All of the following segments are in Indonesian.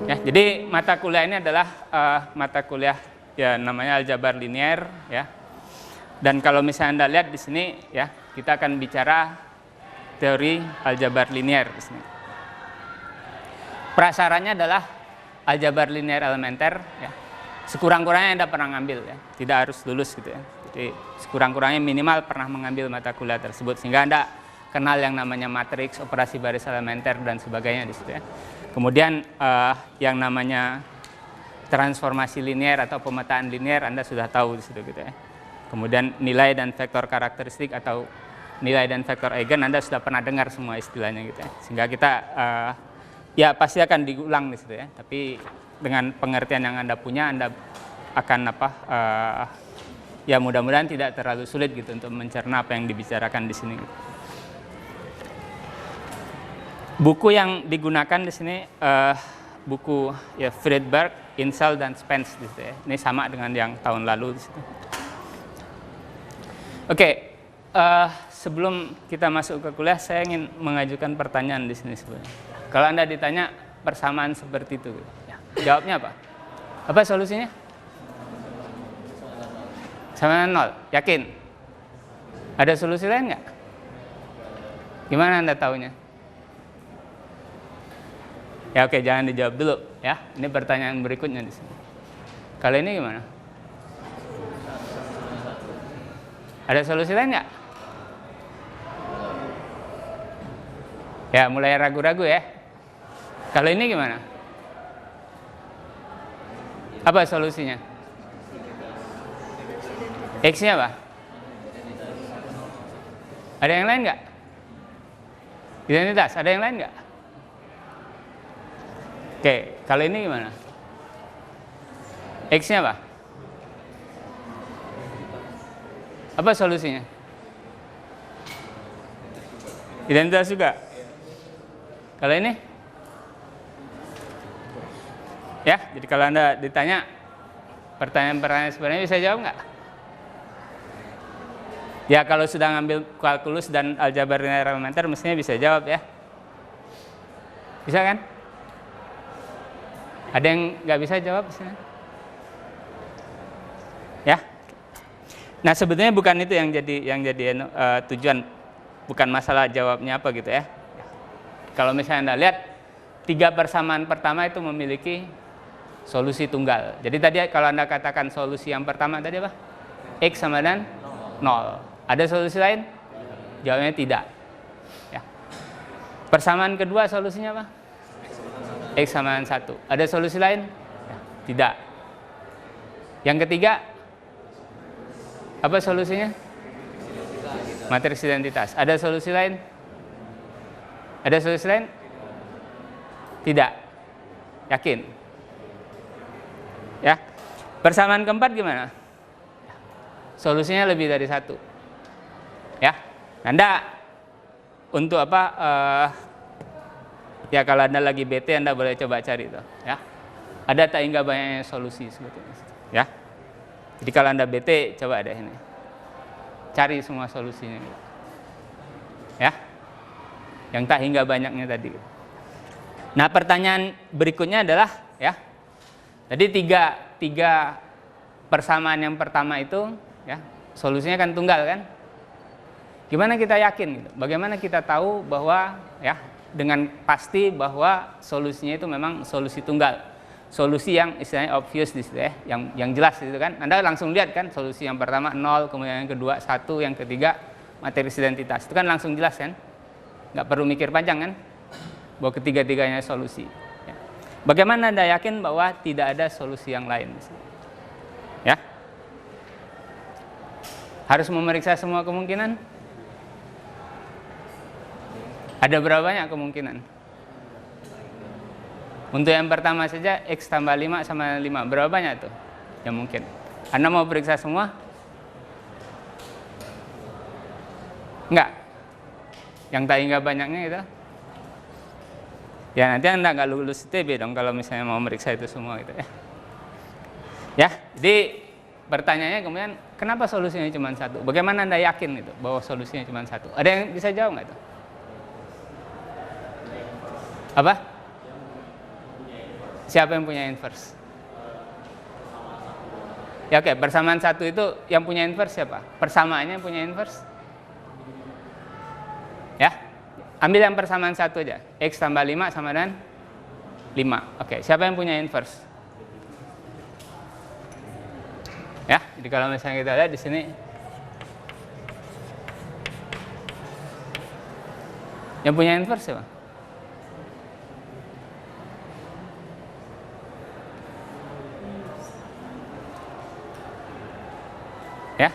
Ya, jadi mata kuliah ini adalah mata kuliah ya namanya aljabar linier ya. Dan kalau misalnya Anda lihat di sini ya, kita akan bicara teori aljabar linier di sini. Prasarannya adalah aljabar linier elementer ya. Sekurang-kurangnya Anda pernah ngambil ya, tidak harus lulus gitu ya. Jadi sekurang-kurangnya minimal pernah mengambil mata kuliah tersebut sehingga Anda kenal yang namanya matriks, operasi baris elementer dan sebagainya di situ ya. Kemudian yang namanya transformasi linier atau pemetaan linier Anda sudah tahu di situ gitu ya. Kemudian nilai dan vektor karakteristik atau nilai dan vektor eigen Anda sudah pernah dengar semua istilahnya gitu ya. Sehingga kita ya pasti akan diulang di situ ya. Tapi dengan pengertian yang Anda punya Anda akan ya mudah-mudahan tidak terlalu sulit gitu untuk mencerna apa yang dibicarakan di sini. Buku yang digunakan di sini buku ya Friedberg, Insel dan Spence gitu ya. Ini sama dengan yang tahun lalu di situ. Oke, sebelum kita masuk ke kuliah saya ingin mengajukan pertanyaan di sini sebenarnya. Kalau Anda ditanya persamaan seperti itu, ya, jawabnya apa? Apa solusinya? Sama dengan 0, yakin? Ada solusi lain nggak? Gimana Anda tahunya? Ya oke, jangan dijawab dulu ya. Ini pertanyaan berikutnya di sini. Kalau ini gimana? Ada solusi lain nggak? Ya mulai ragu-ragu ya. Kalau ini gimana? Apa solusinya? X-nya apa? Ada yang lain nggak? Identitas, ada yang lain nggak? Oke, kalau ini gimana? X-nya apa? Apa solusinya? Identitas juga. Kalau ini? Ya, jadi kalau Anda ditanya pertanyaan-pertanyaan sebenarnya bisa jawab nggak? Ya, kalau sudah ngambil kalkulus dan aljabar linier elementer mestinya bisa jawab ya. Bisa kan? Ada yang nggak bisa jawab di sini? Ya. Nah sebetulnya bukan itu yang jadi tujuan, bukan masalah jawabnya apa gitu ya. Kalau misalnya Anda lihat 3 persamaan pertama itu memiliki solusi tunggal. Jadi tadi kalau Anda katakan solusi yang pertama tadi apa? X sama dengan 0. Ada solusi lain? Jawabnya tidak. Ya. Persamaan kedua solusinya apa? X sama dengan 1. Ada solusi lain? Ya, tidak. Yang ketiga, apa solusinya? Matriks identitas. Ada solusi lain? Ada solusi lain? Tidak. Yakin? Ya. Persamaan keempat gimana? Solusinya lebih dari 1. Ya. Anda untuk apa? Ya kalau Anda lagi bete Anda boleh coba cari itu ya. Ada tak hingga banyaknya solusi sebetulnya ya. Jadi kalau Anda bete coba ada ini. Cari semua solusinya. Ya. Yang tak hingga banyaknya tadi. Nah, pertanyaan berikutnya adalah ya. Jadi tiga persamaan yang pertama itu ya, solusinya kan tunggal kan? Gimana kita yakin gitu? Bagaimana kita tahu bahwa ya dengan pasti bahwa solusinya itu memang solusi tunggal, solusi yang istilahnya obvious di situ ya, yang jelas itu kan. Anda langsung lihat kan solusi yang pertama 0, kemudian yang kedua 1, yang ketiga matriks identitas. Itu kan langsung jelas kan, nggak perlu mikir panjang kan, bahwa ketiga-tiganya solusi. Ya. Bagaimana Anda yakin bahwa tidak ada solusi yang lain? Ya, harus memeriksa semua kemungkinan. Ada berapa banyak kemungkinan? Untuk yang pertama saja X tambah 5 sama 5. Berapa banyak tuh? Ya mungkin. Anda mau periksa semua? Enggak. Yang tak hingga banyaknya itu? Ya nanti Anda nggak lulus ITB dong kalau misalnya mau meriksa itu semua gitu ya. Ya, jadi pertanyaannya kemudian kenapa solusinya cuma 1? Bagaimana Anda yakin itu bahwa solusinya cuma 1? Ada yang bisa jawab nggak tuh? Apa? Siapa yang punya inverse? Ya oke, persamaan 1 itu yang punya inverse siapa? Persamaannya yang punya inverse? Ya, ambil yang persamaan 1 aja. X tambah 5 sama dengan 5. Oke, siapa yang punya inverse? Ya, jadi kalau misalnya kita lihat di sini, yang punya inverse siapa? Ya.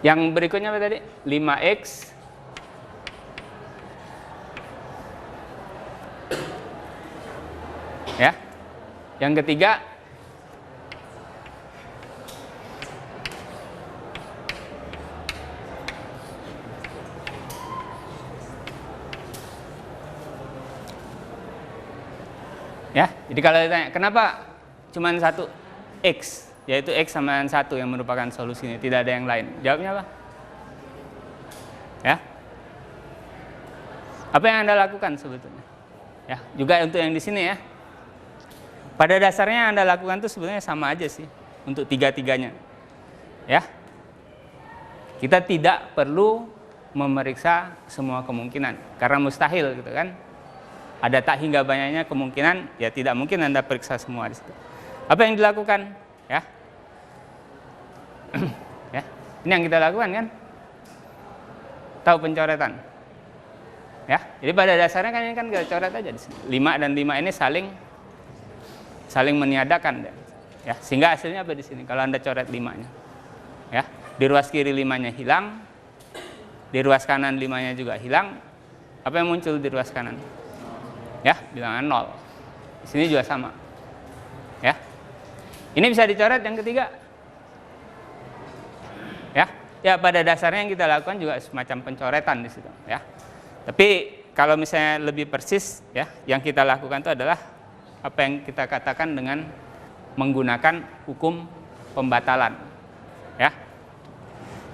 Yang berikutnya apa tadi? 5x ya. Yang ketiga ya. Jadi kalau ditanya kenapa cuma 1 x, yaitu x sama 1 yang merupakan solusinya, tidak ada yang lain. Jawabnya apa? Ya. Apa yang Anda lakukan sebetulnya? Ya, juga untuk yang di sini ya. Pada dasarnya yang Anda lakukan itu sebenarnya sama aja sih untuk tiga-tiganya. Ya. Kita tidak perlu memeriksa semua kemungkinan karena mustahil gitu kan. Ada tak hingga banyaknya kemungkinan, ya tidak mungkin Anda periksa semua di situ. Apa yang dilakukan? Ya. Ya. Ini yang kita lakukan kan? Tahu pencoretan. Ya. Jadi pada dasarnya kan ini kan kita coret aja di sini. 5 dan 5 ini saling meniadakan ya. Sehingga hasilnya apa di sini? Kalau Anda coret 5-nya. Ya. Di ruas kiri 5-nya hilang. Di ruas kanan 5-nya juga hilang. Apa yang muncul di ruas kanan? Ya, bilangan 0. Di sini juga sama. Ya. Ini bisa dicoret yang ketiga. Ya. Ya, pada dasarnya yang kita lakukan juga semacam pencoretan di situ, ya. Tapi kalau misalnya lebih persis, ya, yang kita lakukan itu adalah apa yang kita katakan dengan menggunakan hukum pembatalan. Ya.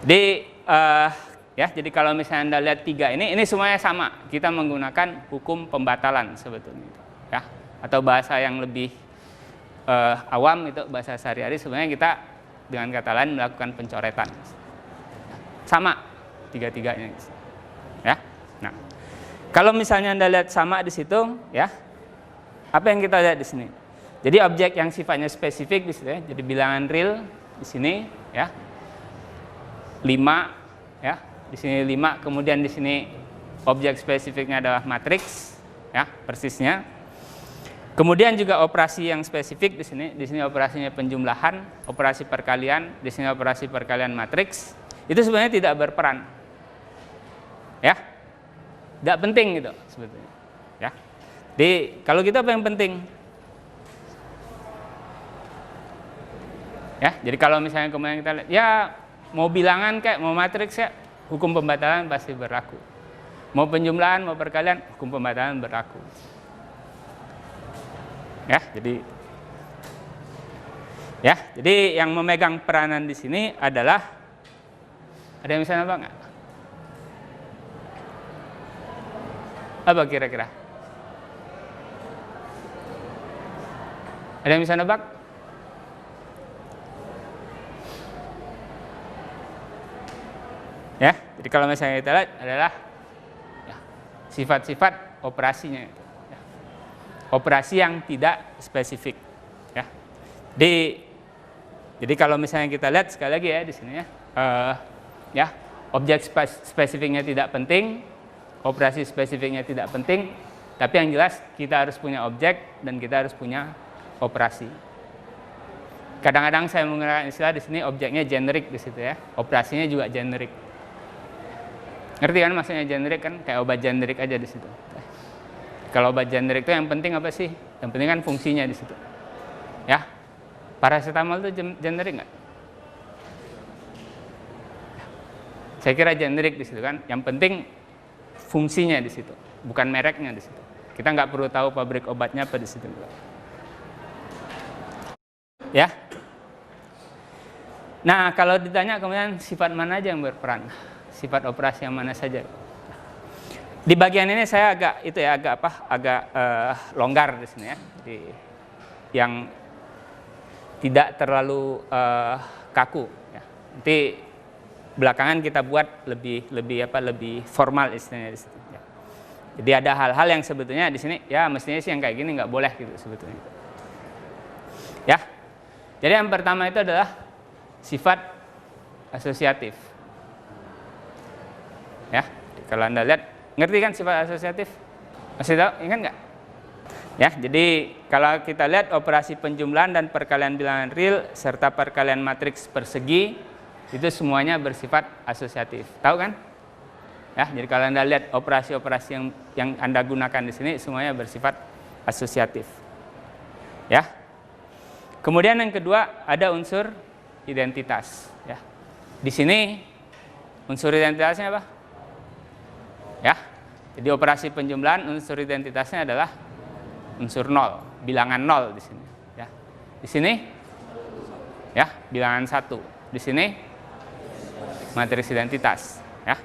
Jadi ya, jadi kalau misalnya Anda lihat 3 ini semuanya sama. Kita menggunakan hukum pembatalan sebetulnya, ya. Atau bahasa yang lebih awam itu bahasa sehari-hari, sebenarnya kita dengan kata lain melakukan pencoretan. Sama tiga-tiganya, ya. Nah, kalau misalnya Anda lihat sama di situ, ya. Apa yang kita lihat di sini? Jadi objek yang sifatnya spesifik di situ, ya. Jadi bilangan real di sini, ya. 5, ya. Di sini 5, kemudian di sini objek spesifiknya adalah matriks, ya, persisnya. Kemudian juga operasi yang spesifik di sini. Di sini operasinya penjumlahan, operasi perkalian, di sini operasi perkalian matriks. Itu sebenarnya tidak berperan. Ya. Tidak penting gitu sebetulnya. Ya. Jadi kalau kita apa yang penting? Ya, jadi kalau misalnya kemudian kita lihat, ya mau bilangan kayak mau matriks ya, hukum pembatalan pasti berlaku. Mau penjumlahan, mau perkalian, hukum pembatalan berlaku. Ya, jadi yang memegang peranan di sini adalah, ada yang bisa nambah nggak? Apa kira-kira? Ada yang bisa nebak? Ya, jadi kalau misalnya kita lihat adalah ya, sifat-sifat operasinya, ya. Operasi yang tidak spesifik, ya. Jadi kalau misalnya kita lihat sekali lagi ya di sini ya, ya, objek spesifiknya tidak penting, operasi spesifiknya tidak penting, tapi yang jelas kita harus punya objek dan kita harus punya operasi. Kadang-kadang saya menggunakan istilah di sini objeknya generik di situ ya, operasinya juga generik. Ngerti kan maksudnya generik kan? Kayak obat generik aja di situ. Kalau obat generik itu yang penting apa sih? Yang penting kan fungsinya di situ. Ya. Paracetamol itu generik nggak? Saya kira generik di situ kan. Yang penting fungsinya di situ, bukan mereknya di situ. Kita nggak perlu tahu pabrik obatnya apa di situ. Ya. Nah, kalau ditanya kemudian sifat mana aja yang berperan? Sifat operasi yang mana saja? Di bagian ini saya agak longgar di sini ya. Jadi yang tidak terlalu kaku ya. Nanti belakangan kita buat lebih formal istilahnya di situ ya. Jadi ada hal-hal yang sebetulnya di sini ya mestinya sih yang kayak gini nggak boleh gitu sebetulnya. Ya. Jadi yang pertama itu adalah sifat asosiatif. Ya, kalau Anda lihat, ngerti kan sifat asosiatif? Masih tahu? Ingat nggak? Ya, jadi kalau kita lihat operasi penjumlahan dan perkalian bilangan real serta perkalian matriks persegi itu semuanya bersifat asosiatif. Tahu kan? Ya, jadi kalau Anda lihat operasi-operasi yang Anda gunakan di sini semuanya bersifat asosiatif. Ya. Kemudian yang kedua ada unsur identitas, ya. Di sini unsur identitasnya apa? Ya. Jadi operasi penjumlahan unsur identitasnya adalah unsur 0, bilangan 0 di sini, ya. Di sini ya, bilangan 1. Di sini matriks identitas, ya.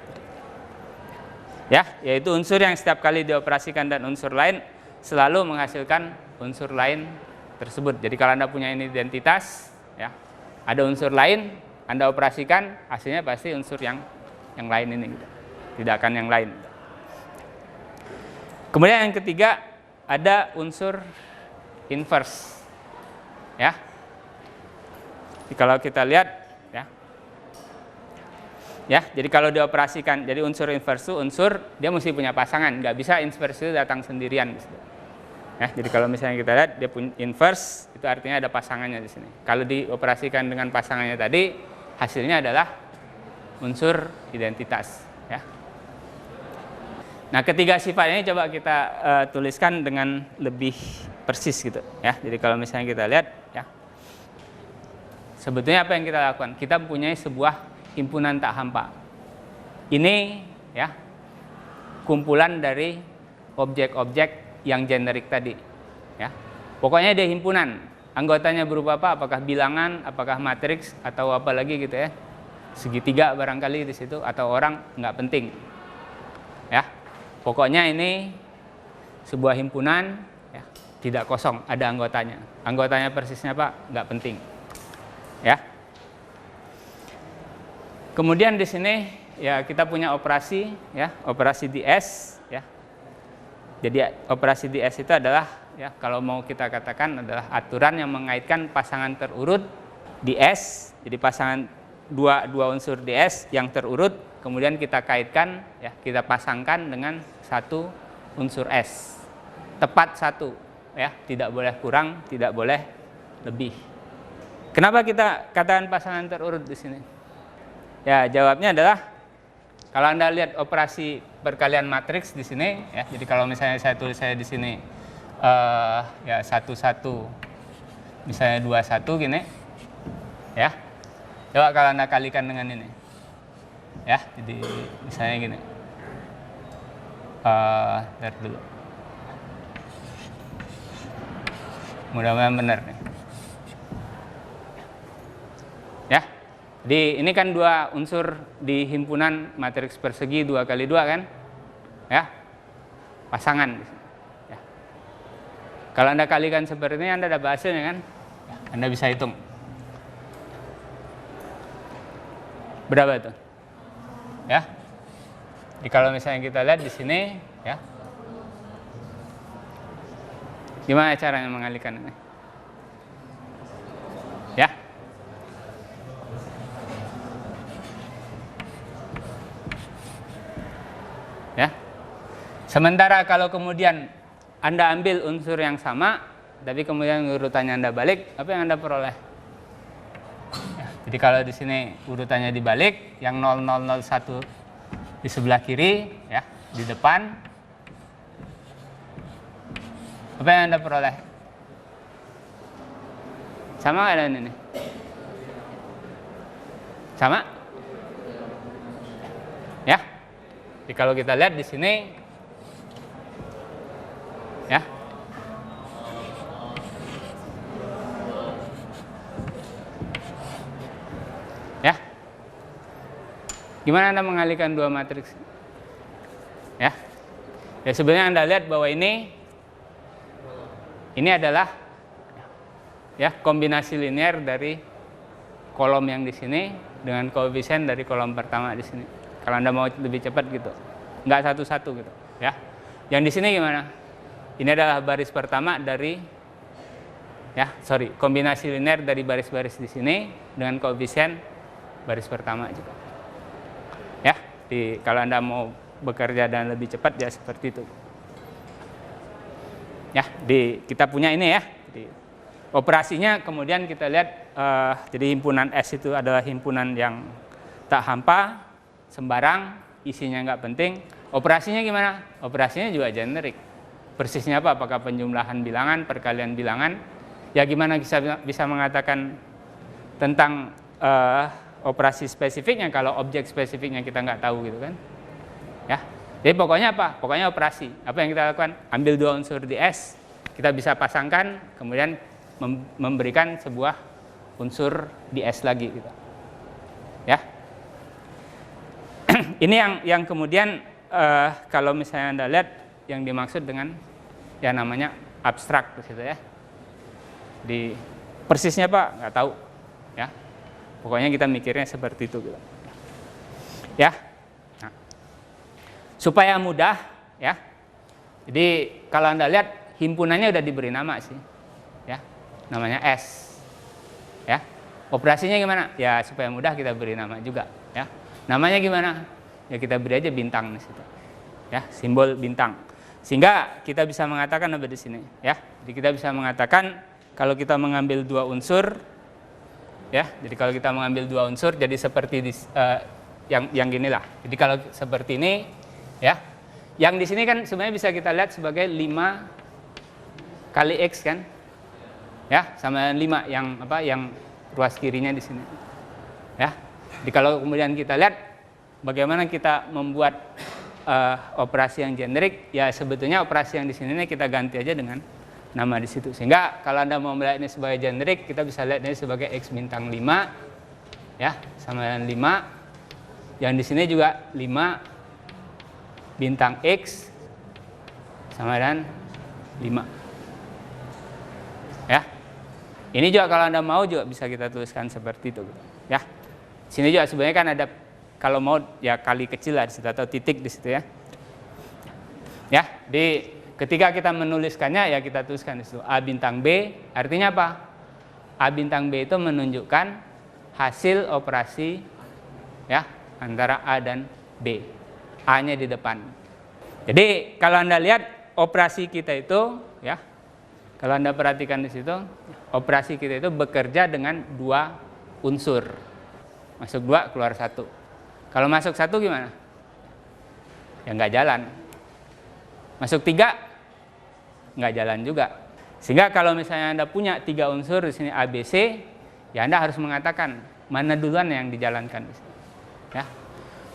Ya, yaitu unsur yang setiap kali dioperasikan dan unsur lain selalu menghasilkan unsur lain tersebut. Jadi kalau Anda punya ini identitas, ya, ada unsur lain, Anda operasikan, hasilnya pasti unsur yang lain ini, gitu. Tidak akan yang lain. Kemudian yang ketiga ada unsur inverse, ya. Jadi kalau kita lihat, ya, jadi kalau dioperasikan, jadi unsur inverse itu unsur dia mesti punya pasangan, nggak bisa inverse itu datang sendirian. Ya, jadi kalau misalnya kita lihat dia punya inverse, itu artinya ada pasangannya di sini. Kalau dioperasikan dengan pasangannya tadi, hasilnya adalah unsur identitas. Ya. Nah, ketiga sifat ini coba kita tuliskan dengan lebih persis gitu. Ya, jadi kalau misalnya kita lihat, ya, sebetulnya apa yang kita lakukan? Kita mempunyai sebuah himpunan tak hampa. Ini, ya, kumpulan dari objek-objek yang generik tadi, ya. Pokoknya dia himpunan, anggotanya berupa apa? Apakah bilangan, apakah matriks, atau apa lagi gitu ya, segitiga barangkali di situ, atau orang, nggak penting, ya. Pokoknya ini sebuah himpunan, ya, tidak kosong, ada anggotanya. Anggotanya persisnya apa? Nggak penting, ya. Kemudian di sini ya kita punya operasi, ya, operasi DS, ya. Jadi operasi DS itu adalah, ya, kalau mau kita katakan adalah aturan yang mengaitkan pasangan terurut DS. Jadi pasangan dua unsur DS yang terurut kemudian kita kaitkan, ya, kita pasangkan dengan satu unsur S. Tepat satu, ya, tidak boleh kurang, tidak boleh lebih. Kenapa kita katakan pasangan terurut di sini? Ya, jawabnya adalah kalau Anda lihat operasi perkalian matriks di sini, ya, jadi kalau misalnya saya tulis di sini ya 1 misalnya 2 gini, ya. Coba kalau Anda kalikan dengan ini, ya, jadi misalnya gini, lihat dulu, mudah-mudahan benar nih, ya. Jadi ini kan dua unsur di himpunan matriks persegi 2 kali 2 kan, ya, pasangan. Ya. Kalau Anda kalikan seperti ini, Anda dapat hasilnya kan, ya, Anda bisa hitung berapa itu, ya. Jadi kalau misalnya kita lihat di sini, ya, gimana caranya mengalihkan ini, ya. Ya. Sementara kalau kemudian Anda ambil unsur yang sama, tapi kemudian urutannya Anda balik, apa yang Anda peroleh? Ya, jadi kalau di sini urutannya dibalik, yang 0001 di sebelah kiri, ya, di depan, apa yang Anda peroleh? Sama nggak dengan ini? Sama? Ya. Jadi kalau kita lihat di sini, ya, ya, gimana Anda mengalihkan dua matriks, ya? Ya sebenarnya Anda lihat bahwa ini adalah ya kombinasi linear dari kolom yang di sini dengan koefisien dari kolom pertama di sini. Kalau Anda mau lebih cepat gitu, nggak satu-satu gitu, ya. Yang di sini gimana? Ini adalah baris pertama dari, kombinasi linear dari baris-baris di sini dengan koefisien baris pertama juga. Ya, kalau Anda mau bekerja dan lebih cepat ya seperti itu. Ya, kita punya ini ya. Operasinya kemudian kita lihat, jadi himpunan S itu adalah himpunan yang tak hampa, sembarang, isinya nggak penting. Operasinya gimana? Operasinya juga generik. Persisnya apa? Apakah penjumlahan bilangan, perkalian bilangan? Ya gimana bisa mengatakan tentang operasi spesifiknya kalau objek spesifiknya kita nggak tahu gitu kan? Ya. Jadi pokoknya apa? Pokoknya operasi. Apa yang kita lakukan? Ambil dua unsur di S, kita bisa pasangkan, kemudian memberikan sebuah unsur di S lagi gitu. Ya. Ini yang kemudian kalau misalnya Anda lihat yang dimaksud dengan ya namanya abstrak gitu ya. Di persisnya Pak nggak tahu ya. Pokoknya kita mikirnya seperti itu gitu. Ya. Nah. Supaya mudah ya. Jadi kalau Anda lihat himpunannya udah diberi nama sih. Ya. Namanya S. Ya. Operasinya gimana? Ya supaya mudah kita beri nama juga ya. Namanya gimana? Ya kita beri aja bintang di situ. Ya, simbol bintang. Sehingga kita bisa mengatakan apa di sini ya. Jadi kita bisa mengatakan kalau kita mengambil dua unsur ya. Jadi kalau kita mengambil dua unsur jadi seperti yang gini lah. Jadi kalau seperti ini ya. Yang di sini kan sebenarnya bisa kita lihat sebagai 5 kali X kan. Ya, sama 5 yang ruas kirinya di sini. Ya. Jadi kalau kemudian kita lihat bagaimana kita membuat operasi yang generik, ya sebetulnya operasi yang di sini kita ganti aja dengan nama di situ. Sehingga kalau Anda mau melihat ini sebagai generik, kita bisa lihat ini sebagai X bintang 5 ya, sama dengan 5. Yang di sini juga 5 bintang X sama dengan 5. Ya. Ini juga kalau Anda mau juga bisa kita tuliskan seperti itu ya. Sini juga sebenarnya kan ada kalau mau ya kali kecil lah di situ atau titik di situ ya. Ya, ketika kita menuliskannya ya kita tuliskan di situ A bintang B, artinya apa? A bintang B itu menunjukkan hasil operasi ya antara A dan B. A-nya di depan. Jadi kalau Anda lihat operasi kita itu ya, kalau Anda perhatikan di situ, operasi kita itu bekerja dengan 2 unsur. Masuk 2, keluar 1. Kalau masuk 1 gimana? Ya nggak jalan. Masuk 3, nggak jalan juga. Sehingga kalau misalnya Anda punya 3 unsur di sini A, B, C, ya Anda harus mengatakan mana duluan yang dijalankan di sini. Ya.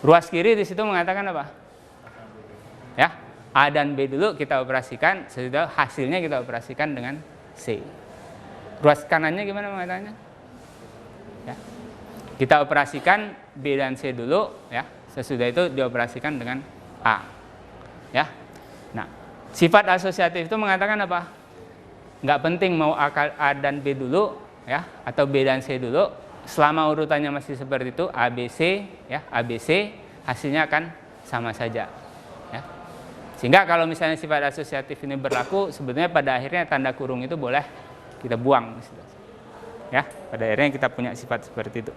Ruas kiri di situ mengatakan apa? Ya. A dan B dulu kita operasikan, setelah hasilnya kita operasikan dengan C. Ruas kanannya gimana mengatakannya? Ya. Kita operasikan B dan C dulu, ya. Sesudah itu dioperasikan dengan A. Ya. Nah, sifat asosiatif itu mengatakan apa? Nggak penting mau A dan B dulu, ya, atau B dan C dulu. Selama urutannya masih seperti itu, A, B, C, ya, A, B, C, hasilnya akan sama saja. Sehingga kalau misalnya sifat asosiatif ini berlaku, sebetulnya pada akhirnya tanda kurung itu boleh kita buang. Ya, pada akhirnya kita punya sifat seperti itu.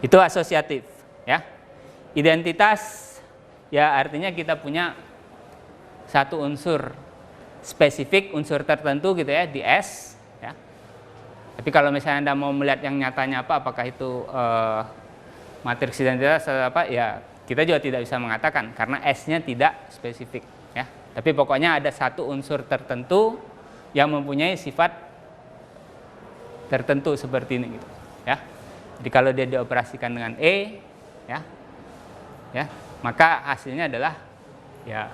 Itu asosiatif. Ya. Identitas, ya artinya kita punya satu unsur spesifik, unsur tertentu gitu ya di S. Ya. Tapi kalau misalnya Anda mau melihat yang nyatanya apa, apakah itu matriks identitas atau apa, ya kita juga tidak bisa mengatakan karena S-nya tidak spesifik ya. Tapi pokoknya ada satu unsur tertentu yang mempunyai sifat tertentu seperti ini gitu ya. Jadi kalau dia dioperasikan dengan E ya, maka hasilnya adalah ya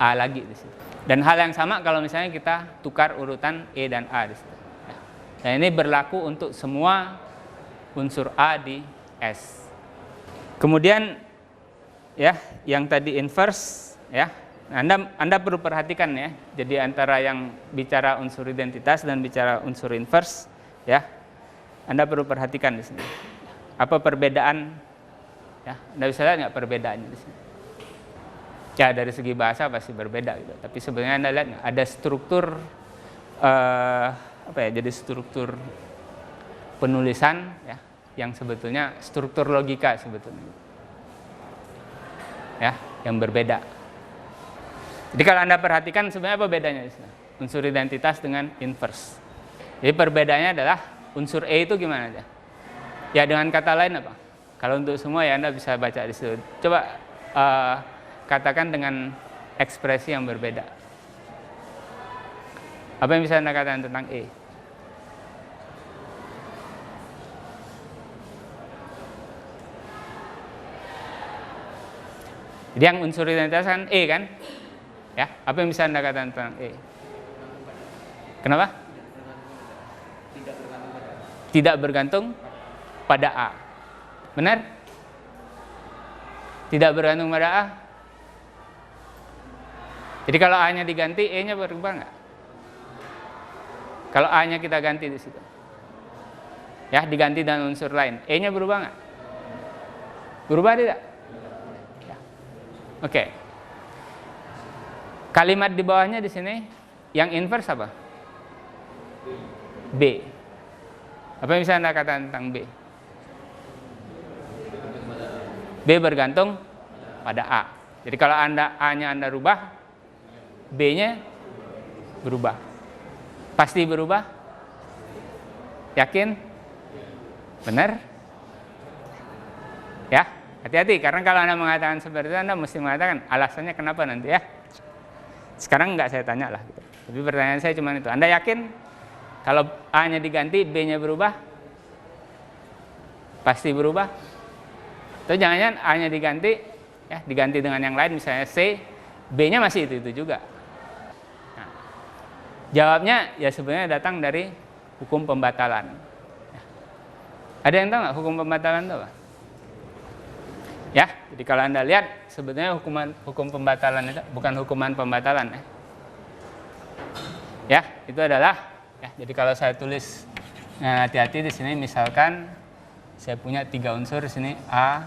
A lagi di situ. Dan hal yang sama kalau misalnya kita tukar urutan E dan A di situ. Ya. Nah, ini berlaku untuk semua unsur A di S. Kemudian ya, yang tadi inverse ya. Anda perlu perhatikan ya. Jadi antara yang bicara unsur identitas dan bicara unsur inverse, ya. Anda perlu perhatikan di sini. Apa perbedaan? Ya, Anda bisa lihat nggak perbedaannya di sini? Ya, dari segi bahasa pasti berbeda gitu. Tapi sebenarnya Anda lihat nggak ada struktur jadi struktur penulisan ya, yang sebetulnya struktur logika sebetulnya. Ya, yang berbeda. Jadi kalau Anda perhatikan sebenarnya apa bedanya di sini? Unsur identitas dengan inverse. Jadi perbedaannya adalah unsur E itu gimana aja? Ya dengan kata lain apa? Kalau untuk semua ya Anda bisa baca di situ. Coba katakan dengan ekspresi yang berbeda. Apa yang bisa Anda katakan tentang E? Jadi yang unsur identitas kan E kan? Ya, apa yang bisa Anda katakan tentang E? Kenapa? Tidak bergantung pada A. Benar? Tidak bergantung pada A. Jadi kalau A-nya diganti, E-nya berubah nggak? Kalau A-nya kita ganti di situ, ya diganti dengan unsur lain, E-nya berubah nggak? Berubah tidak? Ya. Oke. Kalimat di bawahnya di sini yang inverse apa? B. Apa yang bisa Anda katakan tentang B? B bergantung pada A. Jadi kalau A-nya Anda rubah, B-nya berubah. Pasti berubah? Yakin? Benar? Ya, hati-hati karena kalau Anda mengatakan seperti itu, Anda mesti mengatakan alasannya kenapa nanti ya. Sekarang nggak saya tanya lah. Gitu. Tapi pertanyaan saya cuma itu. Anda yakin kalau A-nya diganti, B-nya berubah? Pasti berubah? Atau jangan-jangan A-nya diganti, ya diganti dengan yang lain, misalnya C, B-nya masih itu juga. Nah, jawabnya ya sebenarnya datang dari hukum pembatalan. Ya. Ada yang tahu nggak hukum pembatalan itu apa? Ya, jadi kalau Anda lihat sebetulnya hukum pembatalan itu bukan hukuman pembatalan ya. Ya, itu adalah ya, jadi kalau saya tulis nah hati-hati di sini misalkan saya punya 3 unsur di sini A,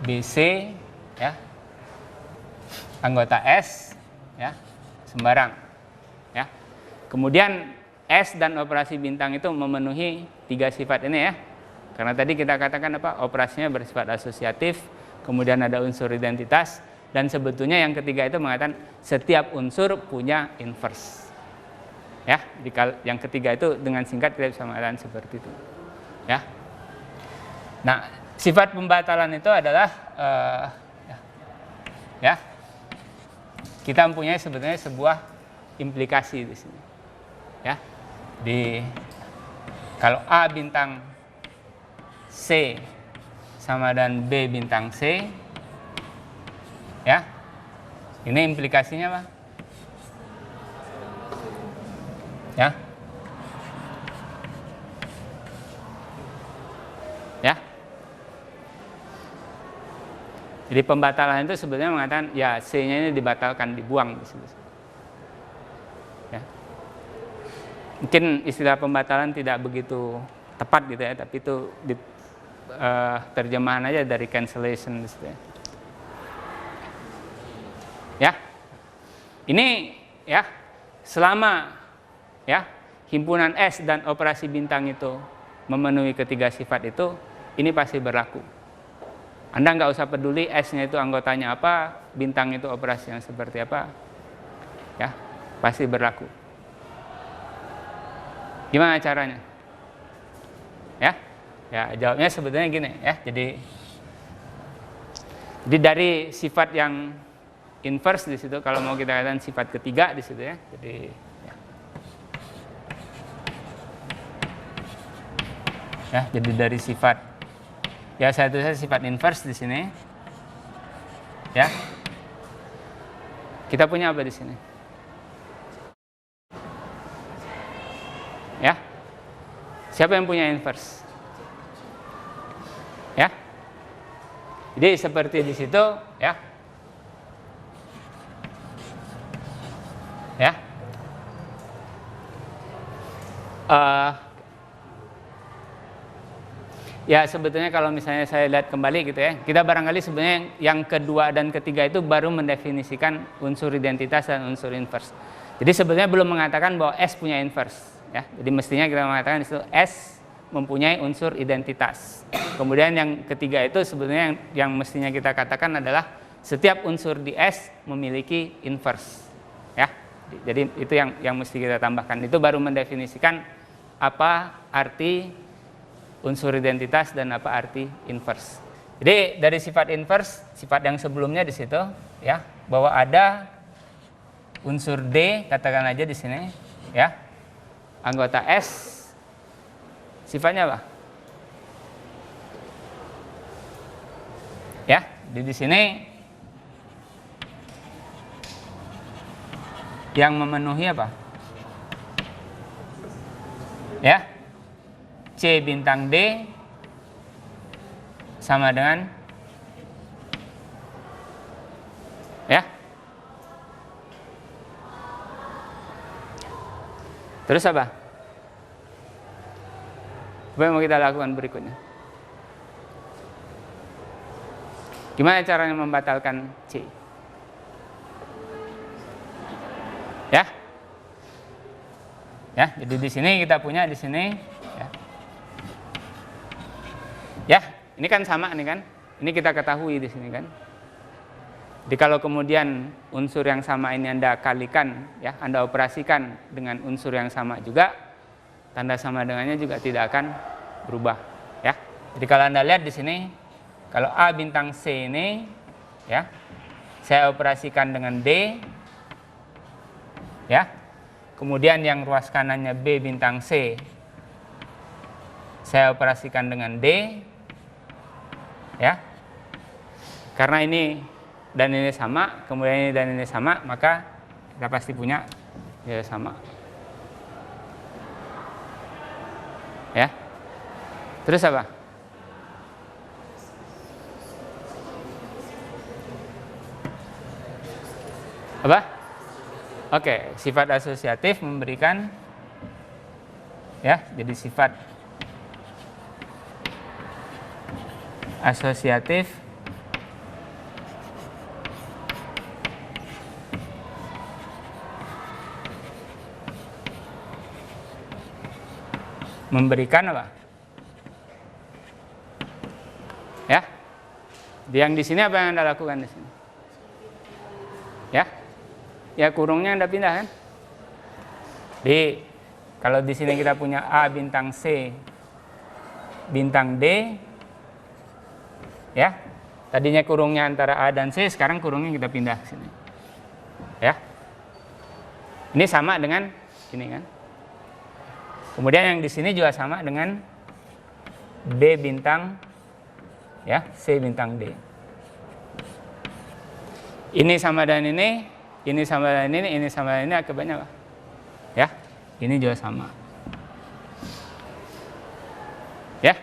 B, C ya. Anggota S ya, sembarang ya. Kemudian S dan operasi bintang itu memenuhi 3 sifat ini ya. Karena tadi kita katakan apa? Operasinya bersifat asosiatif, kemudian ada unsur identitas, dan sebetulnya yang ketiga itu mengatakan setiap unsur punya inverse. Ya, jadi yang ketiga itu dengan singkat kita bisa mengatakan seperti itu. Ya. Nah, sifat pembatalan itu adalah ya. Kita mempunyai sebetulnya sebuah implikasi di sini. Ya. Kalau A bintang C sama dan B bintang C ya, ini implikasinya apa? Ya, ya. Jadi pembatalan itu sebenarnya mengatakan ya C-nya ini dibatalkan, dibuang di situ. Ya. Mungkin istilah pembatalan tidak begitu tepat gitu ya, tapi itu terjemahan aja dari cancellation gitu ya. Ya. Ini ya selama ya himpunan S dan operasi bintang itu memenuhi ketiga sifat itu, ini pasti berlaku. Anda nggak usah peduli S-nya itu anggotanya apa, bintang itu operasi yang seperti apa, ya pasti berlaku. Gimana caranya? Ya, ya jawabnya sebetulnya gini ya. Jadi dari sifat yang inverse di situ, kalau mau kita katakan sifat ketiga di situ ya. Jadi ya, jadi dari sifat ya saya tulis sifat inverse di sini. Ya. Kita punya apa di sini? Ya. Siapa yang punya inverse? Ya. Jadi seperti di situ ya. Ya. Ya sebetulnya kalau misalnya saya lihat kembali gitu ya, kita barangkali sebenarnya yang kedua dan ketiga itu baru mendefinisikan unsur identitas dan unsur inverse. Jadi sebetulnya belum mengatakan bahwa S punya inverse ya. Jadi mestinya kita mengatakan itu S mempunyai unsur identitas. Kemudian yang ketiga itu sebetulnya yang mestinya kita katakan adalah setiap unsur di S memiliki inverse ya. Jadi itu yang mesti kita tambahkan. Itu baru mendefinisikan apa arti unsur identitas dan apa arti inverse. Jadi dari sifat inverse, sifat yang sebelumnya di situ ya, bahwa ada unsur D, katakan aja di sini ya. Anggota S sifatnya apa? Ya, di sini yang memenuhi apa? Ya. C bintang D sama dengan ya. Terus apa? Apa yang mau kita lakukan berikutnya? Gimana caranya membatalkan C? Ya. Ya, jadi di sini kita punya di sini ya. Ya, ini kan sama nih kan. Ini kita ketahui di sini kan. Jadi kalau kemudian unsur yang sama ini Anda kalikan ya, Anda operasikan dengan unsur yang sama juga, tanda sama dengannya juga tidak akan berubah ya. Jadi kalau Anda lihat di sini, kalau A bintang C ini ya, saya operasikan dengan D ya. Kemudian yang ruas kanannya B bintang C saya operasikan dengan D ya. Karena ini dan ini sama, kemudian ini dan ini sama, maka kita pasti punya ya sama. Ya. Terus apa? Apa? Oke, sifat asosiatif memberikan ya, jadi sifat asosiatif memberikan apa? Ya. Yang di sini apa yang Anda lakukan di sini? Ya. Ya kurungnya Anda pindah kan? Kalau di sini kita punya A bintang C bintang D ya. Tadinya kurungnya antara A dan C, sekarang kurungnya kita pindah ke sini. Ya. Ini sama dengan ini kan? Kemudian yang di sini juga sama dengan B bintang ya, C bintang D. Ini sama dengan ini sama dengan ini sama dengan ini, akibatnya apa? Ya, ini juga sama. Ya.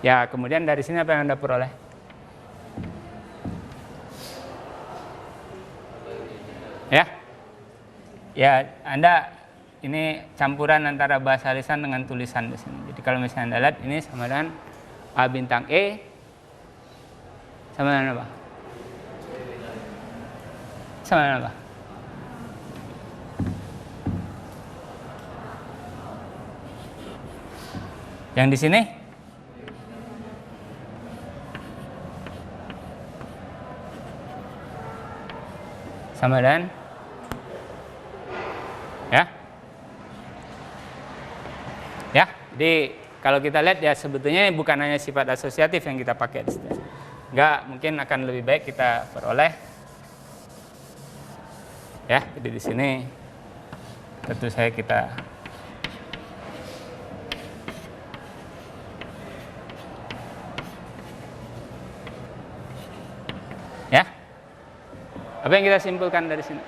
Ya, kemudian dari sini apa yang Anda peroleh? Ya. Ya, Anda ini campuran antara bahasa lisan dengan tulisan di sini. Jadi kalau misalnya Anda lihat ini sama dengan A bintang E sama dengan apa? Sama dengan apa? Yang di sini? Sama dengan ya. Ya, jadi kalau kita lihat ya sebetulnya bukan hanya sifat asosiatif yang kita pakai di sini. Enggak, mungkin akan lebih baik kita peroleh ya. Jadi di sini tentu saya kita ya. Apa yang kita simpulkan dari sini?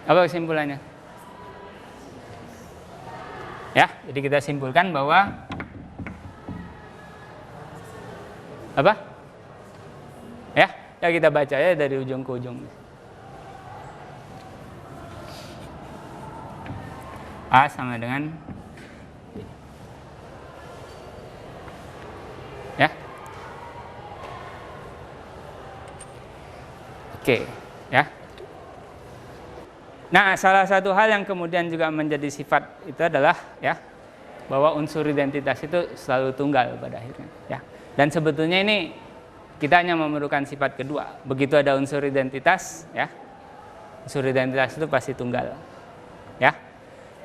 Apa kesimpulannya? Ya, jadi kita simpulkan bahwa apa? Ya, Ya kita baca ya dari ujung ke ujung. A sama dengan B. Ya. Oke, ya. Nah, salah satu hal yang kemudian juga menjadi sifat itu adalah ya bahwa unsur identitas itu selalu tunggal pada akhirnya, ya. Dan sebetulnya ini kita hanya memerlukan sifat kedua. Begitu ada unsur identitas, ya. Unsur identitas itu pasti tunggal. Ya.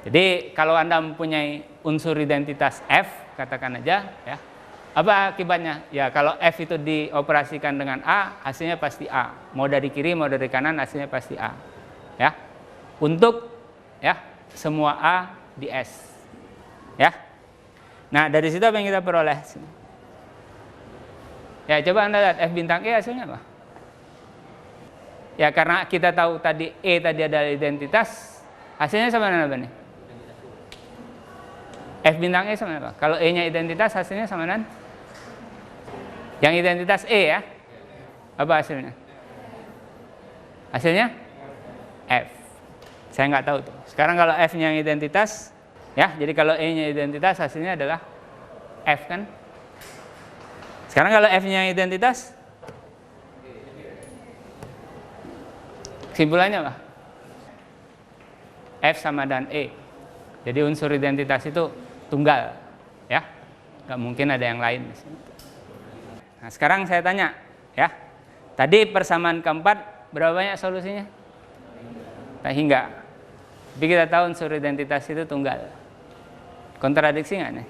Jadi kalau Anda mempunyai unsur identitas F, katakan aja, ya. Apa akibatnya? Ya, kalau F itu dioperasikan dengan A, hasilnya pasti A. Mau dari kiri, mau dari kanan, hasilnya pasti A. Ya. Untuk ya semua A di S. Ya. Nah, dari situ apa yang kita peroleh? Ya, coba Anda lihat F bintang E hasilnya apa? Ya, karena kita tahu tadi E tadi adalah identitas, hasilnya sama dengan apa nih? F bintang E sama apa? Kalau E-nya identitas, hasilnya sama dengan? Yang identitas E ya. Apa hasilnya? Hasilnya F. Saya nggak tahu tuh. Sekarang kalau F-nya yang identitas, ya, jadi kalau E-nya identitas, hasilnya adalah F kan? Sekarang kalau F-nya yang identitas, kesimpulannya apa? F sama dengan E. Jadi unsur identitas itu tunggal, ya, nggak mungkin ada yang lain. Nah, sekarang saya tanya, ya, tadi persamaan keempat berapa banyak solusinya? Tak hingga. Tapi kita tahu unsur identitas itu tunggal. Kontradiksi nggak nih?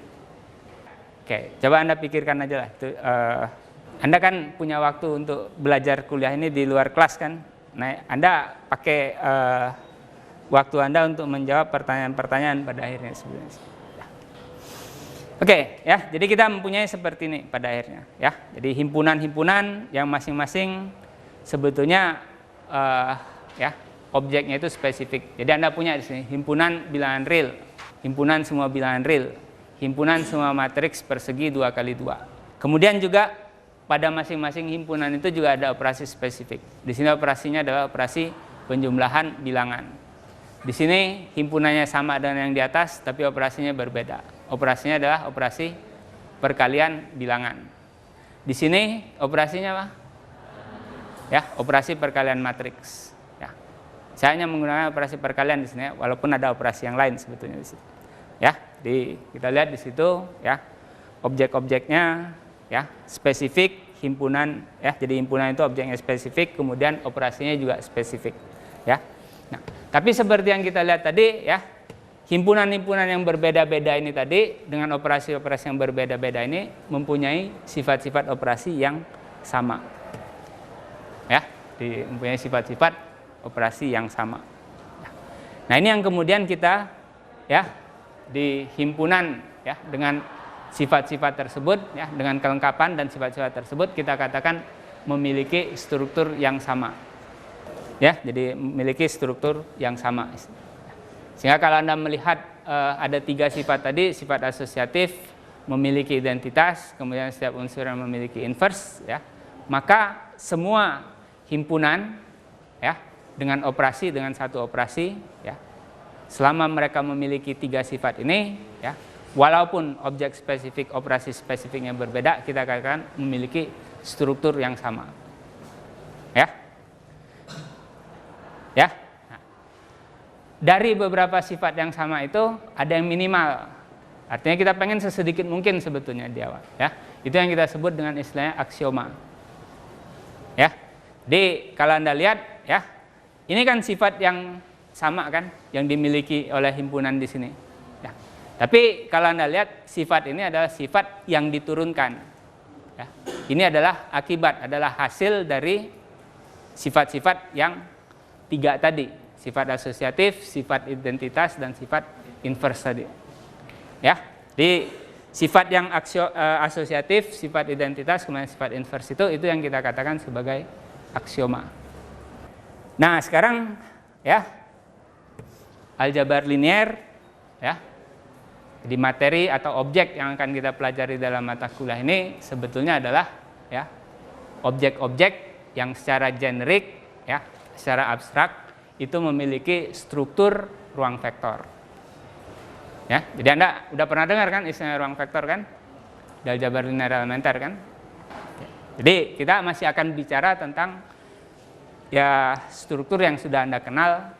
Oke, coba Anda pikirkan aja lah. Anda kan punya waktu untuk belajar kuliah ini di luar kelas kan? Nah, Anda pakai waktu Anda untuk menjawab pertanyaan-pertanyaan pada akhirnya sebenarnya. Oke, ya. Jadi kita mempunyai seperti ini pada akhirnya, ya. Jadi himpunan-himpunan yang masing-masing sebetulnya ya, objeknya itu spesifik. Jadi Anda punya di sini himpunan bilangan real, himpunan semua bilangan real, himpunan semua matriks persegi 2x2. Kemudian juga pada masing-masing himpunan itu juga ada operasi spesifik. Di sini operasinya adalah operasi penjumlahan bilangan. Di sini himpunannya sama dengan yang di atas, tapi operasinya berbeda. Operasinya adalah operasi perkalian bilangan. Di sini operasinya apa? Ya, operasi perkalian matriks. Ya. Saya hanya menggunakan operasi perkalian di sini, walaupun ada operasi yang lain sebetulnya di situ. Ya, jadi kita lihat di situ, ya, objek-objeknya, ya, spesifik himpunan, ya. Jadi himpunan itu objeknya spesifik, kemudian operasinya juga spesifik, ya. Nah, tapi seperti yang kita lihat tadi, ya, himpunan-himpunan yang berbeda-beda ini tadi dengan operasi-operasi yang berbeda-beda ini mempunyai sifat-sifat operasi yang sama, ya, mempunyai sifat-sifat operasi yang sama. Nah, ini yang kemudian kita, ya, di himpunan, ya, dengan sifat-sifat tersebut, ya, dengan kelengkapan dan sifat-sifat tersebut kita katakan memiliki struktur yang sama, ya, jadi memiliki struktur yang sama. Sehingga kalau Anda melihat ada 3 sifat tadi, sifat asosiatif, memiliki identitas, kemudian setiap unsur yang memiliki inverse, ya, maka semua himpunan, ya, dengan operasi, dengan satu operasi, ya, selama mereka memiliki 3 sifat ini, ya, walaupun objek spesifik, operasi spesifiknya berbeda, kita katakan memiliki struktur yang sama, ya, ya. Nah, dari beberapa sifat yang sama itu ada yang minimal, artinya kita pengen sesedikit mungkin sebetulnya di awal, ya, itu yang kita sebut dengan istilahnya aksioma, ya. Jadi kalau Anda lihat, ya, ini kan sifat yang sama kan, yang dimiliki oleh himpunan di sini. Ya. Tapi kalau Anda lihat, sifat ini adalah sifat yang diturunkan. Ya. Ini adalah akibat, adalah hasil dari sifat-sifat yang 3 tadi. Sifat asosiatif, sifat identitas, dan sifat inverse tadi. Ya. Di sifat yang asosiatif, sifat identitas, kemudian sifat inverse itu yang kita katakan sebagai aksioma. Nah, sekarang, ya, aljabar linier, ya, di materi atau objek yang akan kita pelajari dalam mata kuliah ini sebetulnya adalah, ya, objek-objek yang secara generik, ya, secara abstrak itu memiliki struktur ruang vektor. Ya, jadi Anda udah pernah dengar kan istilah ruang vektor kan? Di aljabar linear elementer kan? Jadi kita masih akan bicara tentang ya struktur yang sudah Anda kenal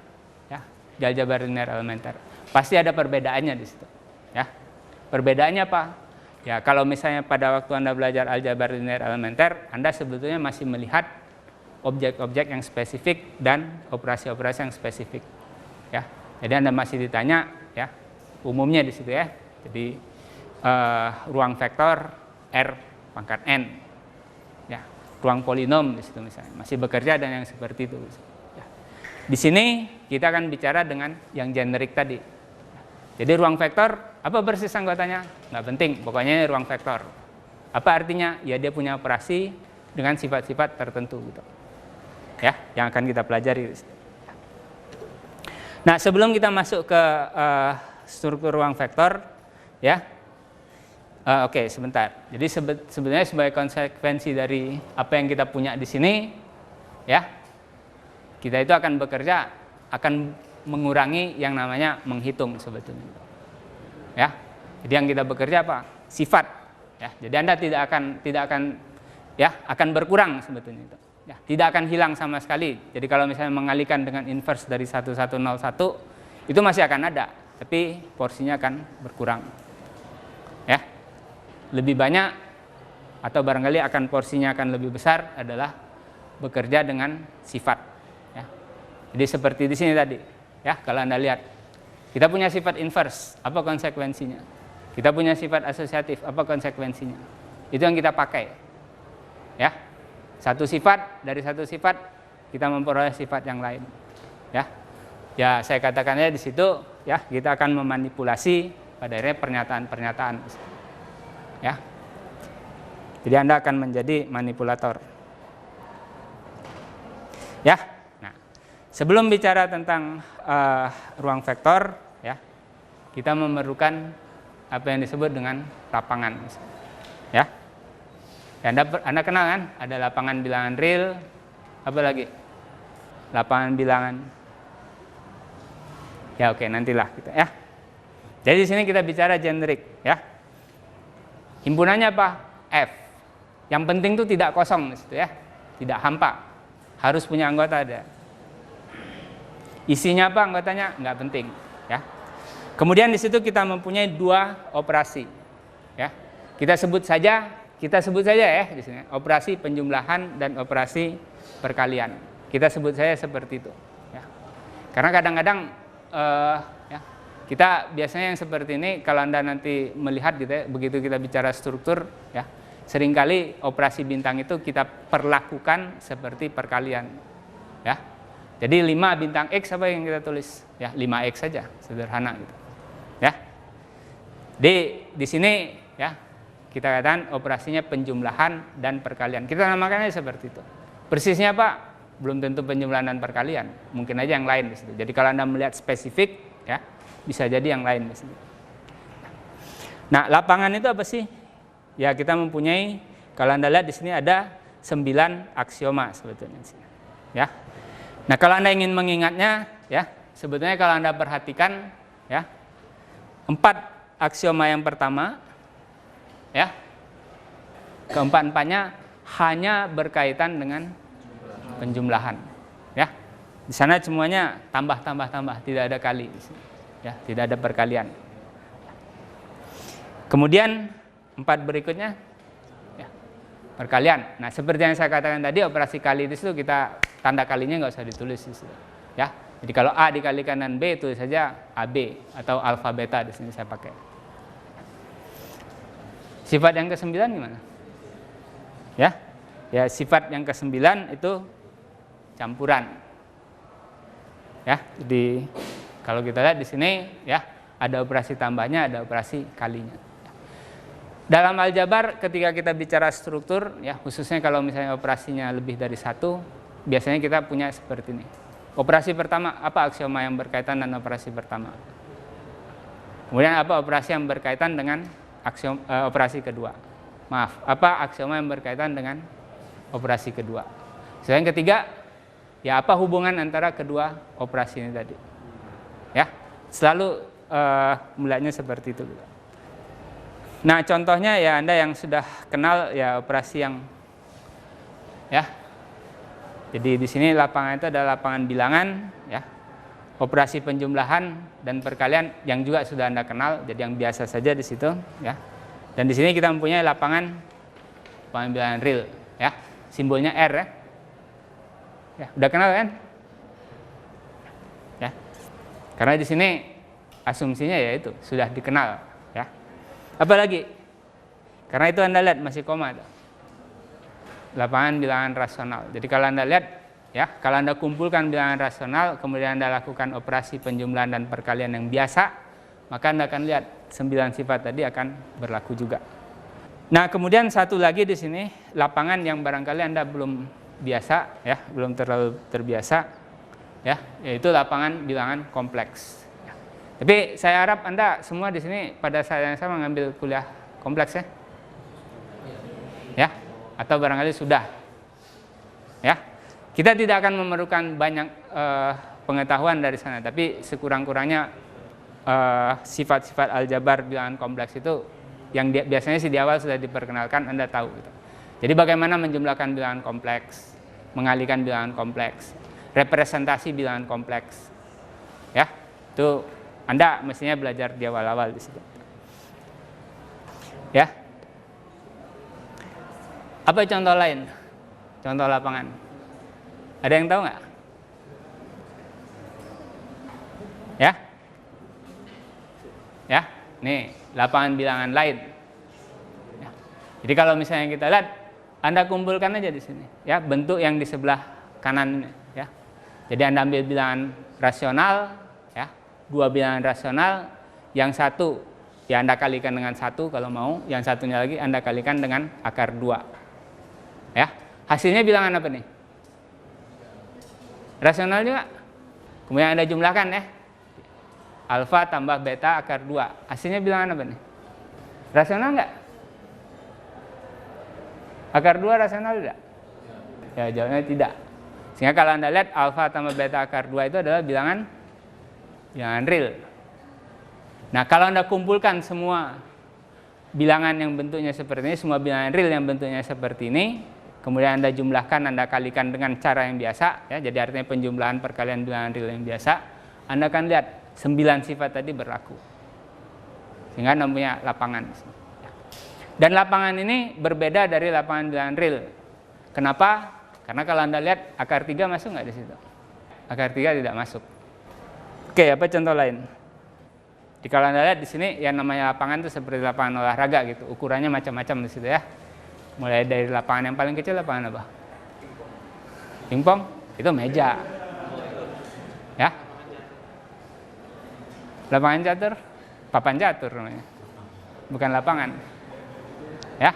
ya di aljabar linear elementer. Pasti ada perbedaannya di situ. Ya. Perbedaannya apa? Ya, kalau misalnya pada waktu Anda belajar aljabar linear elementer, Anda sebetulnya masih melihat objek-objek yang spesifik dan operasi-operasi yang spesifik. Ya. Jadi Anda masih ditanya ya, umumnya di situ ya. Jadi ruang vektor R pangkat n. Ya, ruang polinom di situ misalnya. Masih bekerja dan yang seperti itu. Ya. Di sini kita akan bicara dengan yang generik tadi. Jadi ruang vektor, apa persis anggotanya? Nggak penting, pokoknya ruang vektor. Apa artinya? Ya dia punya operasi dengan sifat-sifat tertentu gitu. Ya, yang akan kita pelajari. Nah, sebelum kita masuk ke struktur ruang vektor, ya, oke, sebentar. Jadi sebenarnya sebagai konsekuensi dari apa yang kita punya di sini, ya, kita itu akan bekerja, akan mengurangi yang namanya menghitung sebetulnya. Ya. Jadi yang kita bekerja apa? Sifat. Ya. Jadi Anda tidak akan ya, akan berkurang sebetulnya itu. Ya, tidak akan hilang sama sekali. Jadi kalau misalnya mengalihkan dengan inverse dari 1101 itu masih akan ada, tapi porsinya akan berkurang. Ya. Lebih banyak atau barangkali akan porsinya akan lebih besar adalah bekerja dengan sifat. Ya. Jadi seperti di sini tadi. Ya, kalau Anda lihat, kita punya sifat inverse, apa konsekuensinya? Kita punya sifat asosiatif, apa konsekuensinya? Itu yang kita pakai. Ya, satu sifat dari satu sifat kita memperoleh sifat yang lain. Ya, ya saya katakannya di situ, ya kita akan memanipulasi pada akhirnya pernyataan-pernyataan. Ya, jadi Anda akan menjadi manipulator. Ya. Sebelum bicara tentang ruang vektor, ya, kita memerlukan apa yang disebut dengan lapangan. Ya, Anda kenal kan? Ada lapangan bilangan real, apa lagi? Lapangan bilangan. Ya oke, nantilah kita ya. Jadi di sini kita bicara generik, ya. Himpunannya apa? F. Yang penting itu tidak kosong di situ ya, tidak hampa. Harus punya anggota ada. Isinya apa anggotanya? Nggak penting. Ya. Kemudian di situ kita mempunyai dua operasi. Ya. Kita sebut saja ya di sini. Operasi penjumlahan dan operasi perkalian. Kita sebut saja seperti itu. Ya. Karena kadang-kadang ya, kita biasanya yang seperti ini kalau Anda nanti melihat gitu ya, begitu kita bicara struktur, ya, seringkali operasi bintang itu kita perlakukan seperti perkalian. Ya. Jadi 5 bintang X apa yang kita tulis? Ya, 5X saja, sederhana gitu. Ya. Di sini ya, kita katakan operasinya penjumlahan dan perkalian. Kita namakannya seperti itu. Persisnya apa? Belum tentu penjumlahan dan perkalian. Mungkin aja yang lain di situ. Jadi kalau Anda melihat spesifik ya, bisa jadi yang lain di situ. Nah, lapangan itu apa sih? Ya, kita mempunyai, kalau Anda lihat di sini ada 9 aksioma sebetulnya. Ya. Nah, kalau Anda ingin mengingatnya, ya, sebetulnya kalau Anda perhatikan, ya, 4 aksioma yang pertama, ya, keempat-empatnya hanya berkaitan dengan penjumlahan, ya. Di sana semuanya tambah, tidak ada kali, ya, tidak ada perkalian. Kemudian 4 berikutnya, ya, perkalian. Nah, seperti yang saya katakan tadi, operasi kali itu kita tanda kalinya nggak usah ditulis, ya. Jadi kalau A dikalikan dengan B, tulis saja AB atau alfa beta di sini saya pakai. Sifat yang ke-9 gimana? Ya, ya sifat yang ke-9 itu campuran. Ya, jadi kalau kita lihat di sini, ya ada operasi tambahnya, ada operasi kalinya. Dalam aljabar ketika kita bicara struktur, ya khususnya kalau misalnya operasinya lebih dari 1, biasanya kita punya seperti ini. Operasi pertama, apa aksioma yang berkaitan dengan operasi pertama? Kemudian apa operasi yang berkaitan dengan operasi kedua? Maaf, apa aksioma yang berkaitan dengan operasi kedua? Yang ketiga, ya apa hubungan antara kedua operasi ini tadi? Ya, selalu mulanya seperti itu. Nah, contohnya ya Anda yang sudah kenal ya operasi yang ya. Jadi di sini lapangan itu adalah lapangan bilangan, ya. Operasi penjumlahan dan perkalian yang juga sudah Anda kenal, jadi yang biasa saja di situ, ya. Dan di sini kita mempunyai lapangan bilangan real, ya. Simbolnya R, ya. Ya, udah kenal kan? Ya. Karena di sini asumsinya ya itu sudah dikenal, ya. Apalagi? Karena itu Anda lihat masih koma. Lapangan bilangan rasional. Jadi kalau Anda lihat, ya, kalau Anda kumpulkan bilangan rasional, kemudian Anda lakukan operasi penjumlahan dan perkalian yang biasa, maka Anda akan lihat 9 sifat tadi akan berlaku juga. Nah, kemudian satu lagi di sini, lapangan yang barangkali Anda belum biasa, ya, belum terlalu terbiasa, ya, yaitu lapangan bilangan kompleks. Ya. Tapi saya harap Anda semua di sini pada saat yang sama mengambil kuliah kompleks, ya. Ya, atau barangkali sudah. Ya. Kita tidak akan memerlukan banyak pengetahuan dari sana, tapi sekurang-kurangnya sifat-sifat aljabar bilangan kompleks itu yang biasanya sih di awal sudah diperkenalkan, Anda tahu gitu. Jadi bagaimana menjumlahkan bilangan kompleks, mengalihkan bilangan kompleks, representasi bilangan kompleks, ya, itu Anda mestinya belajar di awal-awal di situ. Ya, apa contoh lain? Contoh lapangan. Ada yang tahu nggak? Ya, ya, nih lapangan bilangan lain. Ya. Jadi kalau misalnya kita lihat, Anda kumpulkan aja di sini, ya, bentuk yang di sebelah kanan ini, ya. Jadi Anda ambil bilangan rasional, ya, 2 bilangan rasional, yang satu ya Anda kalikan dengan 1 kalau mau, yang satunya lagi Anda kalikan dengan akar 2. Ya, hasilnya bilangan apa nih? Rasional juga. Kemudian Anda jumlahkan, ya. Alfa tambah beta akar 2. Hasilnya bilangan apa nih? Rasional enggak? Akar 2 rasional tidak? Ya, jawabnya tidak. Sehingga kalau Anda lihat alfa tambah beta akar 2 itu adalah bilangan real. Nah, kalau Anda kumpulkan semua bilangan yang bentuknya seperti ini, semua bilangan real yang bentuknya seperti ini, kemudian Anda jumlahkan, Anda kalikan dengan cara yang biasa, ya, jadi artinya penjumlahan perkalian bilangan real yang biasa, Anda akan lihat 9 sifat tadi berlaku. Sehingga Anda punya lapangan. Dan lapangan ini berbeda dari lapangan bilangan real. Kenapa? Karena kalau Anda lihat akar 3 masuk nggak di situ? Akar 3 tidak masuk. Oke, apa contoh lain? Jadi kalau Anda lihat di sini yang namanya lapangan itu seperti lapangan olahraga gitu. Ukurannya macam-macam di situ, ya. Mulai dari lapangan yang paling kecil, lapangan apa? Pingpong? Itu meja. Ya. Lapangan catur? Papan catur namanya. Bukan lapangan. Ya.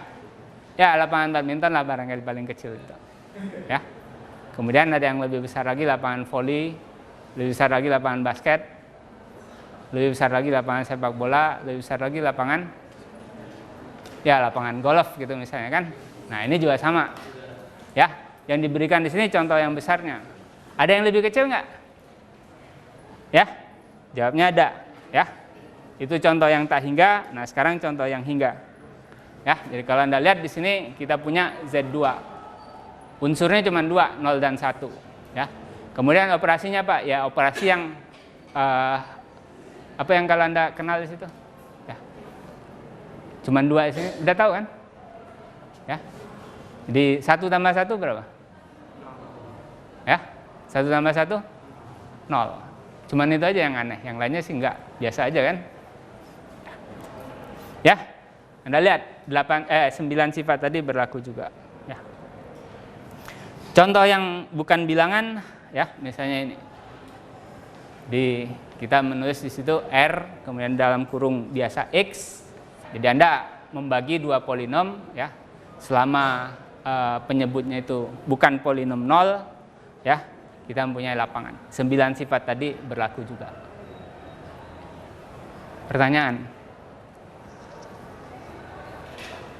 Ya, lapangan badminton lah barangkali paling kecil gitu. Ya. Kemudian ada yang lebih besar lagi, lapangan voli, lebih besar lagi lapangan basket, lebih besar lagi lapangan sepak bola, lebih besar lagi lapangan golf gitu misalnya kan. Nah, ini juga sama. Ya, yang diberikan di sini contoh yang besarnya. Ada yang lebih kecil nggak? Ya. Jawabnya ada, ya. Itu contoh yang tak hingga. Nah, sekarang contoh yang hingga. Ya, jadi kalau Anda lihat di sini kita punya Z2. Unsurnya cuma 2, 0 dan 1, ya. Kemudian operasinya apa? Ya, operasi yang apa yang kalau Anda kenal di situ? Ya. Cuma 2 di sini, udah tahu kan? Ya. Jadi 1 tambah 1 berapa? Ya. 1 tambah 1 0. Cuman itu aja yang aneh, yang lainnya sih enggak, biasa aja kan? Ya. Anda lihat 9 sifat tadi berlaku juga, ya. Contoh yang bukan bilangan, ya, misalnya ini. Kita menulis di situ R, kemudian dalam kurung biasa X. Jadi Anda membagi 2 polinom, ya. Selama penyebutnya itu bukan polinom 0, ya, kita mempunyai lapangan. 9 sifat tadi berlaku juga. Pertanyaan.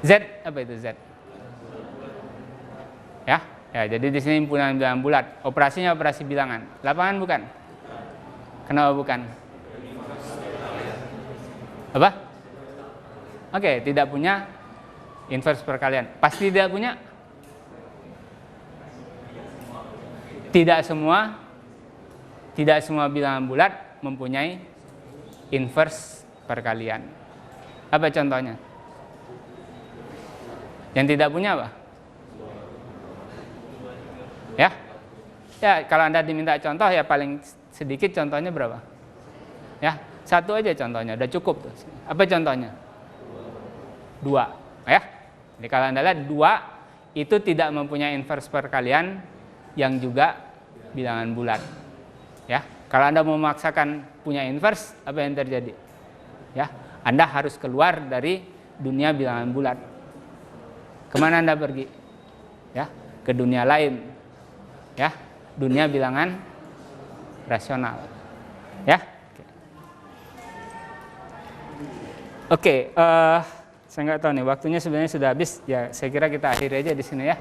Z, apa itu Z? Ya, Ya, jadi di sini himpunan bilangan bulat. Operasinya operasi bilangan. Lapangan bukan? Kenapa bukan? Apa? Oke, tidak punya inverse perkalian. Pasti tidak punya? Tidak semua bilangan bulat mempunyai inverse perkalian. Apa contohnya? Yang tidak punya apa? Ya, kalau Anda diminta contoh ya paling sedikit contohnya berapa? Ya, satu aja contohnya, udah cukup tuh. Apa contohnya? 2, ya. Jadi kalau Anda lihat 2 itu tidak mempunyai inverse perkalian yang juga bilangan bulat. Ya, kalau Anda mau memaksakan punya inverse, apa yang terjadi? Ya, Anda harus keluar dari dunia bilangan bulat. Kemana Anda pergi? Ya, ke dunia lain. Ya, dunia bilangan rasional. Ya. Oke, saya nggak tahu nih waktunya sebenarnya sudah habis. Ya, saya kira kita akhiri aja di sini ya.